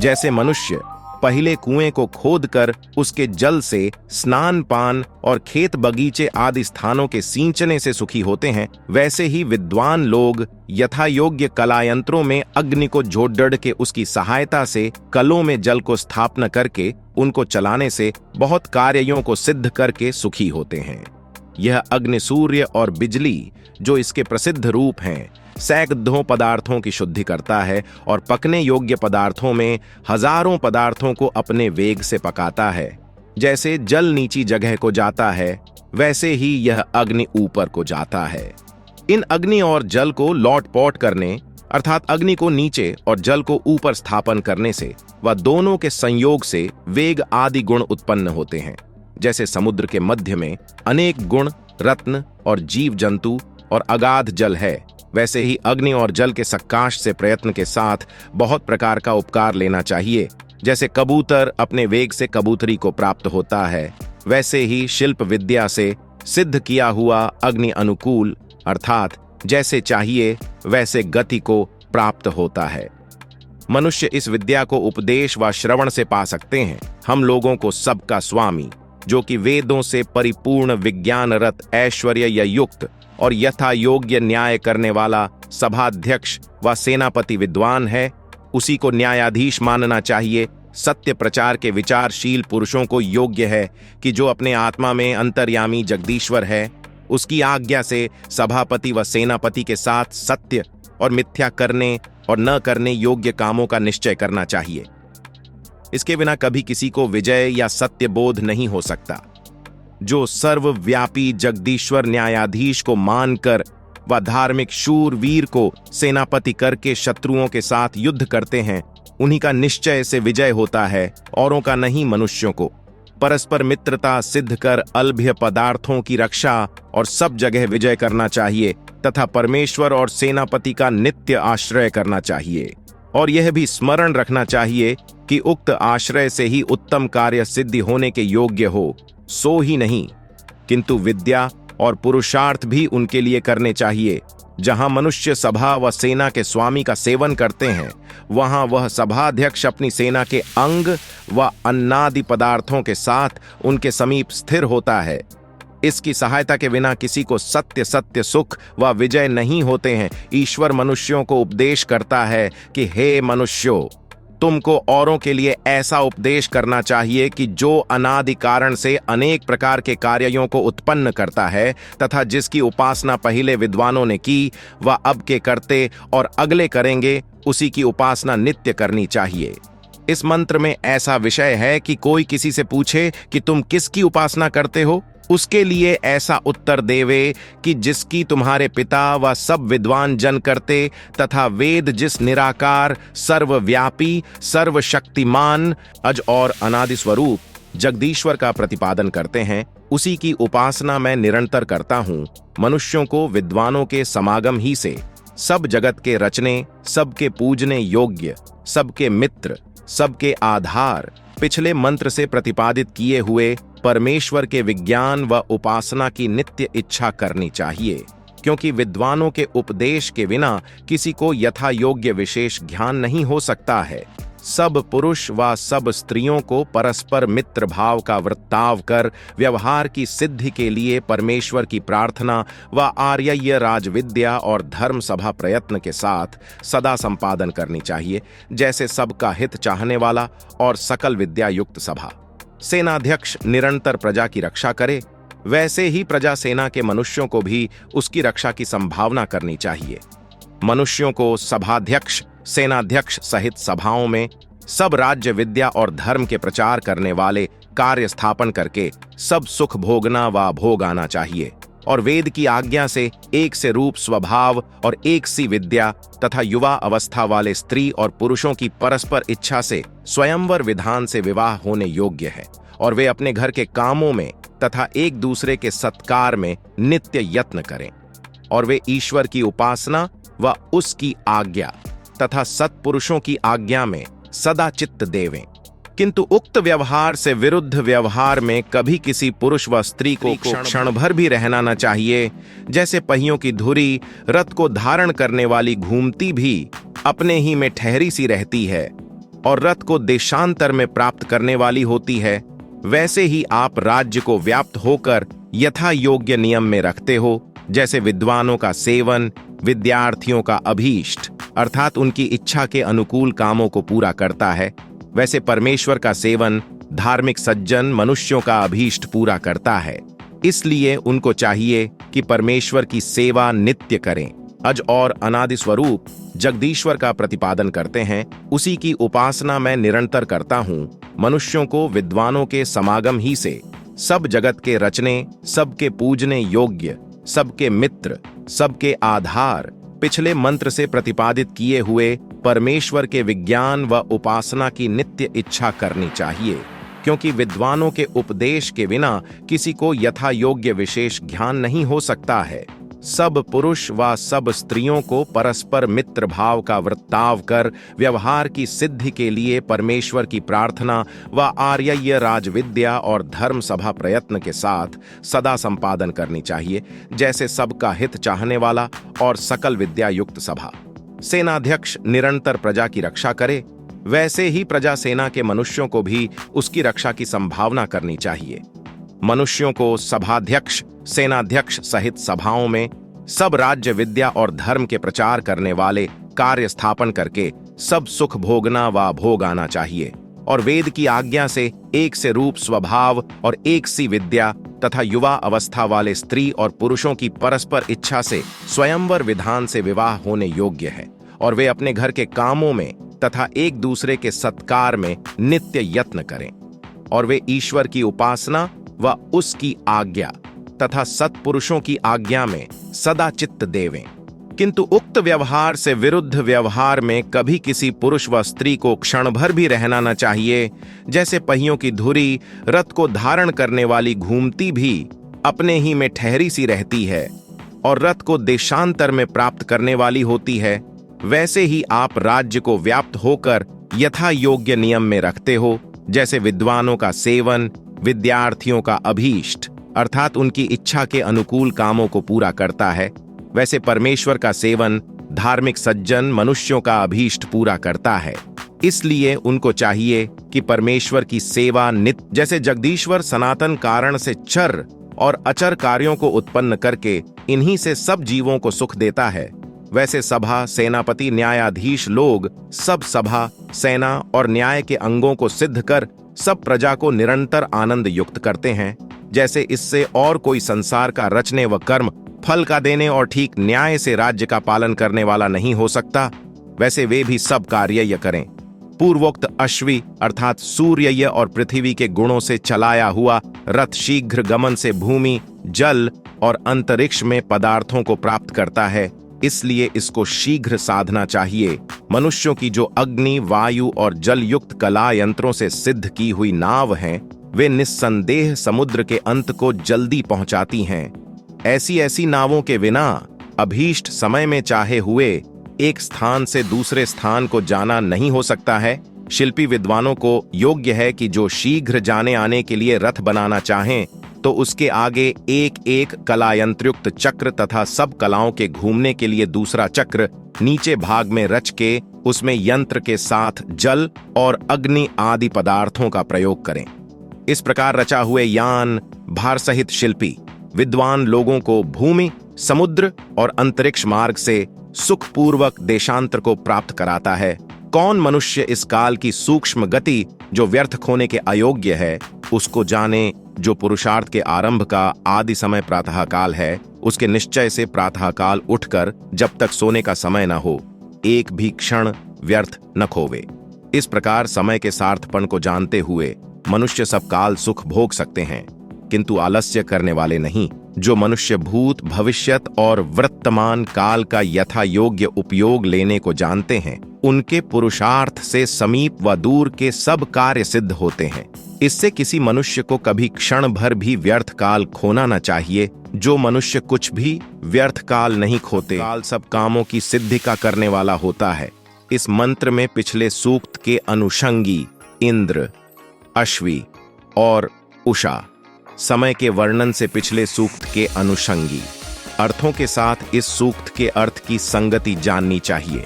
जैसे मनुष्य पहले कुएं को खोदकर उसके जल से स्नान पान और खेत बगीचे आदि स्थानों के सींचने से सुखी होते हैं, वैसे ही विद्वान लोग यथा योग्य कलायंत्रों में अग्नि को जोड़ के उसकी सहायता से कलों में जल को स्थापना करके उनको चलाने से बहुत कार्यों को सिद्ध करके सुखी होते हैं। यह अग्नि, सूर्य और बिजली जो इसके प्रसिद्ध रूप हैं, सैकड़ों पदार्थों की शुद्धि करता है और पकने योग्य पदार्थों में हजारों पदार्थों को अपने वेग से पकाता है। जैसे जल नीची जगह को जाता है, वैसे ही यह अग्नि ऊपर को जाता है। इन अग्नि और जल को लौट-पोट करने अर्थात अग्नि को नीचे और जल को ऊपर स्थापन करने से व दोनों के संयोग से वेग आदि गुण उत्पन्न होते हैं। जैसे समुद्र के मध्य में अनेक गुण, रत्न और जीव जंतु और अगाध जल है, वैसे ही अग्नि और जल के सकाश से प्रयत्न के साथ बहुत प्रकार का उपकार लेना चाहिए। जैसे कबूतर अपने वेग से कबूतरी को प्राप्त होता है, वैसे ही शिल्प विद्या से सिद्ध किया हुआ अग्नि अनुकूल अर्थात जैसे चाहिए वैसे गति को प्राप्त होता है। मनुष्य इस विद्या को उपदेश व श्रवण से पा सकते हैं। हम लोगों को सबका स्वामी, जो कि वेदों से परिपूर्ण विज्ञानरत ऐश्वर्य या युक्त और यथा योग्य न्याय करने वाला सभाध्यक्ष व सेनापति विद्वान है, उसी को न्यायाधीश मानना चाहिए। सत्य प्रचार के विचारशील पुरुषों को योग्य है कि जो अपने आत्मा में अंतर्यामी जगदीश्वर है, उसकी आज्ञा से सभापति व सेनापति के साथ सत्य और मिथ्या करने और न करने योग्य कामों का निश्चय करना चाहिए। इसके बिना कभी किसी को विजय या सत्य बोध नहीं हो सकता। जो सर्वव्यापी जगदीश्वर न्यायाधीश को मानकर व धार्मिक शूरवीर को सेनापति करके शत्रुओं के साथ युद्ध करते हैं, उन्हीं का निश्चय से विजय होता है, औरों का नहीं। मनुष्यों को परस्पर मित्रता सिद्ध कर अल्भ्य पदार्थों की रक्षा और सब जगह विजय करना चाहिए तथा परमेश्वर और सेनापति का नित्य आश्रय करना चाहिए। और यह भी स्मरण रखना चाहिए कि उक्त आश्रय से ही उत्तम कार्य सिद्धि होने के योग्य हो, सो ही नहीं किंतु विद्या और पुरुषार्थ भी उनके लिए करने चाहिए। जहां मनुष्य सभा व सेना के स्वामी का सेवन करते हैं, वहां वह सभाध्यक्ष अपनी सेना के अंग व अन्नादि पदार्थों के साथ उनके समीप स्थिर होता है। इसकी सहायता के बिना किसी को सत्य सुख व विजय नहीं होते हैं। ईश्वर मनुष्यों को उपदेश करता है कि हे मनुष्यों, तुमको औरों के लिए ऐसा उपदेश करना चाहिए कि जो अनादि कारण से अनेक प्रकार के कार्यों को उत्पन्न करता है तथा जिसकी उपासना पहले विद्वानों ने की व अब के करते और अगले करेंगे, उसी की उपासना नित्य करनी चाहिए। इस मंत्र में ऐसा विषय है कि कोई किसी से पूछे कि तुम किसकी उपासना करते हो, उसके लिए ऐसा उत्तर देवे कि जिसकी तुम्हारे पिता व सब विद्वान जन करते तथा वेद जिस निराकार, सर्वव्यापी, सर्वशक्तिमान, अज और अनादि स्वरूप जगदीश्वर का प्रतिपादन करते हैं, उसी की उपासना मैं निरंतर करता हूँ। मनुष्यों को विद्वानों के समागम ही से सब जगत के रचने, सबके पूजने योग्य, सबके मित्र, सबके आधार, पिछले मंत्र से प्रतिपादित किए हुए परमेश्वर के विज्ञान व उपासना की नित्य इच्छा करनी चाहिए, क्योंकि विद्वानों के उपदेश के बिना किसी को यथा योग्य विशेष ज्ञान नहीं हो सकता है। सब पुरुष व सब स्त्रियों को परस्पर मित्र भाव का वृत्ताव कर व्यवहार की सिद्धि के लिए परमेश्वर की प्रार्थना व आर्यय्य राजविद्या और धर्म सभा प्रयत्न के साथ सदा संपादन करनी चाहिए। जैसे सबका हित चाहने वाला और सकल विद्या युक्त सभा सेनाध्यक्ष निरंतर प्रजा की रक्षा करे, वैसे ही प्रजा सेना के मनुष्यों को भी उसकी रक्षा की संभावना करनी चाहिए। मनुष्यों को सभाध्यक्ष, सेनाध्यक्ष सहित सभाओं में सब राज्य विद्या और धर्म के प्रचार करने वाले कार्य स्थापन करके सब सुख भोगना व भोग आना चाहिए और वेद की आज्ञा से एक से रूप स्वभाव और एक सी विद्या तथा युवा अवस्था वाले स्त्री और पुरुषों की परस्पर इच्छा से स्वयंवर विधान से विवाह होने योग्य है और वे अपने घर के कामों में तथा एक दूसरे के सत्कार में नित्य यत्न करें और वे ईश्वर की उपासना व उसकी आज्ञा तथा सत्पुरुषों की आज्ञा में सदा चित्त देवें। किंतु उक्त व्यवहार से विरुद्ध व्यवहार में कभी किसी पुरुष व स्त्री को क्षण भर भी रहना न चाहिए। जैसे पहियों की धुरी रथ को धारण करने वाली घूमती भी अपने ही में ठहरी सी रहती है, और रथ को देशांतर में प्राप्त करने वाली होती है, वैसे ही आप राज्य को व्याप्त होकर यथा योग्य नियम में रखते हो, जैसे विद्वानों का सेवन विद्यार्थियों का अभीष्ट अर्थात उनकी इच्छा के अनुकूल कामों को पूरा करता है, वैसे परमेश्वर का सेवन धार्मिक सज्जन मनुष्यों का अभीष्ट पूरा करता है। इसलिए उनको चाहिए कि परमेश्वर की सेवा नित्य करें। अज और अनादि स्वरूप जगदीश्वर का प्रतिपादन करते हैं, उसी की उपासना मैं निरंतर करता हूँ। मनुष्यों को विद्वानों के समागम ही से सब जगत के रचने, सबके पूजने योग्य, सबके मित्र, सबके आधार, पिछले मंत्र से प्रतिपादित किए हुए परमेश्वर के विज्ञान व उपासना की नित्य इच्छा करनी चाहिए, क्योंकि विद्वानों के उपदेश के बिना किसी को यथा योग्य विशेष ज्ञान नहीं हो सकता है। सब पुरुष व सब स्त्रियों को परस्पर मित्र भाव का वृत्ताव कर व्यवहार की सिद्धि के लिए परमेश्वर की प्रार्थना व आर्यय्य राजविद्या और धर्म सभा प्रयत्न के साथ सदा संपादन करनी चाहिए, जैसे सबका हित चाहने वाला और सकल विद्या युक्त सभा सेनाध्यक्ष निरंतर प्रजा की रक्षा करे, वैसे ही प्रजा सेना के मनुष्यों को भी उसकी रक्षा की संभावना करनी चाहिए। मनुष्यों को सभाध्यक्ष सेनाध्यक्ष सहित सभाओं में सब राज्य विद्या और धर्म के प्रचार करने वाले कार्य स्थापन करके सब सुख भोगना व भोग आना चाहिए, और वेद की आज्ञा से एक से रूप स्वभाव और एक सी विद्या तथा युवा अवस्था वाले स्त्री और पुरुषों की परस्पर इच्छा से स्वयंवर विधान से विवाह होने योग्य है, और वे अपने घर के कामों में तथा एक दूसरे के सत्कार में नित्य यत्न करें, और वे ईश्वर की उपासना व उसकी आज्ञा तथा सत्पुरुषों की आज्ञा में सदा चित्त देवें। किंतु उक्त व्यवहार से विरुद्ध व्यवहार में कभी किसी पुरुष व स्त्री को क्षण भर भी रहना न चाहिए। जैसे पहियों की धुरी रथ को धारण करने वाली घूमती भी अपने ही में ठहरी सी रहती है और रथ को देशांतर में प्राप्त करने वाली होती है, वैसे ही आप राज्य को व्याप्त होकर यथा योग्य नियम में रखते हो, जैसे विद्वानों का सेवन विद्यार्थियों का अभीष्ट अर्थात उनकी इच्छा के अनुकूल कामों को पूरा करता है, वैसे परमेश्वर का सेवन धार्मिक सज्जन मनुष्यों का अभीष्ट पूरा करता है। इसलिए उनको चाहिए कि परमेश्वर की सेवा नित्य, जैसे जगदीश्वर सनातन कारण से चर और अचर कार्यों को उत्पन्न करके इन्हीं से सब जीवों को सुख देता है, वैसे सभा सेनापति न्यायाधीश लोग सब सभा सेना और न्याय के अंगों को सिद्ध कर सब प्रजा को निरंतर आनंद युक्त करते हैं। जैसे इससे और कोई संसार का रचने व कर्म फल का देने और ठीक न्याय से राज्य का पालन करने वाला नहीं हो सकता, वैसे वे भी सब कार्य करें। पूर्वोक्त अश्वी अर्थात सूर्य और पृथ्वी के गुणों से चलाया हुआ रथ शीघ्र गमन से भूमि जल और अंतरिक्ष में पदार्थों को प्राप्त करता है, इसलिए इसको शीघ्र साधना चाहिए। मनुष्यों की जो अग्नि वायु और जल युक्त कला यंत्रों से सिद्ध की हुई नाव हैं, वे निस्संदेह समुद्र के अंत को जल्दी पहुंचाती हैं। ऐसी ऐसी नावों के बिना अभीष्ट समय में चाहे हुए एक स्थान से दूसरे स्थान को जाना नहीं हो सकता है। शिल्पी विद्वानों को योग्य है कि जो शीघ्र जाने आने के लिए रथ बनाना चाहें तो उसके आगे एक एक कलायंत्रयुक्त चक्र तथा सब कलाओं के घूमने के लिए दूसरा चक्र नीचे भाग में रच के उसमें यंत्र के साथ जल और अग्नि आदि पदार्थों का प्रयोग करें। इस प्रकार रचा हुए यान भार सहित शिल्पी विद्वान लोगों को भूमि समुद्र और अंतरिक्ष मार्ग से सुखपूर्वक देशांतर को प्राप्त कराता है। कौन मनुष्य इस काल की सूक्ष्म गति जो व्यर्थ खोने के अयोग्य है उसको जाने, जो पुरुषार्थ के आरंभ का आदि समय प्रातः काल है, उसके निश्चय से प्रातः काल उठकर जब तक सोने का समय न हो एक भी क्षण व्यर्थ न खोवे। इस प्रकार समय के सार्थपण को जानते हुए मनुष्य सब काल सुख भोग सकते हैं, किंतु आलस्य करने वाले नहीं। जो मनुष्य भूत भविष्यत और वर्तमान काल का यथा योग्य उपयोग लेने को जानते हैं, उनके पुरुषार्थ से समीप व दूर के सब कार्य सिद्ध होते हैं। इससे किसी मनुष्य को कभी क्षण भर भी व्यर्थ काल खोना न चाहिए। जो मनुष्य कुछ भी व्यर्थ काल नहीं खोते, काल सब कामों की सिद्धि का करने वाला होता है। इस मंत्र में पिछले सूक्त के अनुषंगी इंद्र अश्वी और उषा समय के वर्णन से पिछले सूक्त के अनुषंगी अर्थों के साथ इस सूक्त के अर्थ की संगति जाननी चाहिए।